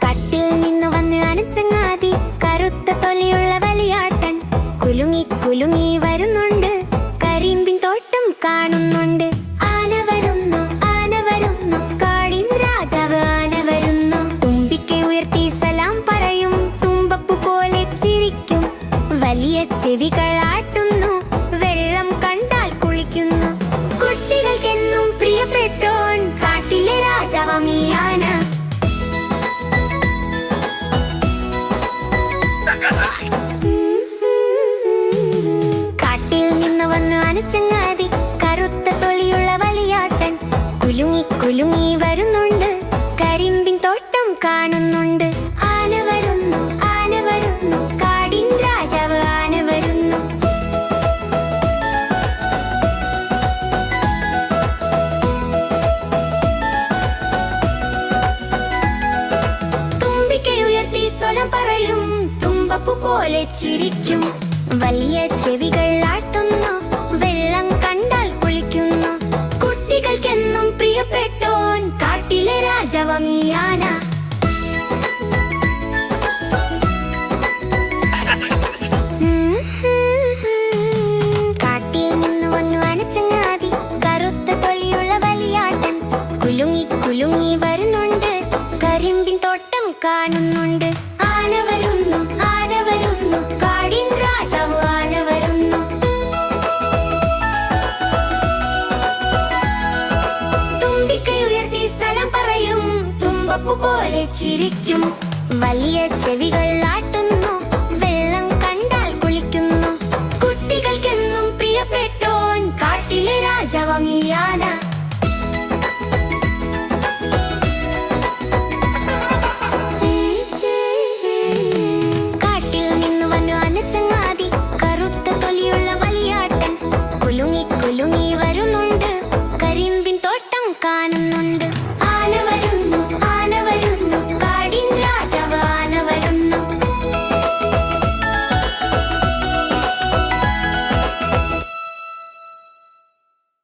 കട്ടിൽ നിന്ന് വന്ന് അനച്ചങ്ങാതി കറുത്ത തൊലിയുള്ള വലിയാട്ടൻ കുലുങ്ങി കുലുങ്ങി വരുന്നുണ്ട്. കരിമ്പിൻ തോട്ടം കാണുന്നുണ്ട്. ആന വരുന്നു, ആന വരുന്നു, കാടിൻ രാജാവ് ആന വരുന്നു. തുമ്പിക്കൈ ഉയർത്തി സലാം പറയും, തുമ്പപ്പൂ പോലെ ചിരിക്കും. വലിയ ചെവികൾ ആട്ടുന്നു, വെള്ളം കണ്ടാൽ കുളിക്കുന്നു. കുട്ടികൾക്കെന്നും പ്രിയപ്പെട്ടോൻ കാട്ടിലെ രാജാവാം ഈ ആന. കാട്ടിൽ നിന്ന് വന്ന് അനച്ചങ്ങാതി കറുത്ത തൊലിയുള്ള വലിയാട്ടൻ കുലുങ്ങി കുലുങ്ങി വരുന്നുണ്ട്. കരിമ്പിൻ തോട്ടം കാണുന്നുണ്ട്. ആന വരുന്നു, ആന വരുന്നു, കാടിൻ രാജാവ് ആന വരുന്നു. തുമ്പിക്കൈ ഉയർത്തി സ്വലം പറയും, തുമ്പപ്പൂ പോലെ ചിരിക്കും. വലിയ ചെവികൾ ആട്ടുന്നു, വെള്ളം കണ്ടാൽ കുളിക്കുന്നു. കുട്ടികൾക്കെന്നും പ്രിയപ്പെട്ടോൻ കാട്ടിലെ രാജാവാം ഈ ആന. കാട്ടിൽ നിന്ന് വന്നു അനച്ചങ്ങാതി കറുത്ത തൊലിയുള്ള വലിയാട്ടൻ കുലുങ്ങി കുലുങ്ങി വരുന്നുണ്ട്. കരിമ്പിൻ തോട്ടം കാണുന്നുണ്ട്. ആന വരുന്നു, ആന വരുന്നു, കാടിൻ രാജാവ് ആന വരുന്നു. തുമ്പിക്കൈ ഉയർത്തി സലാം പറയും, തുമ്പപ്പൂ പോലെ ചിരിക്കും. വലിയ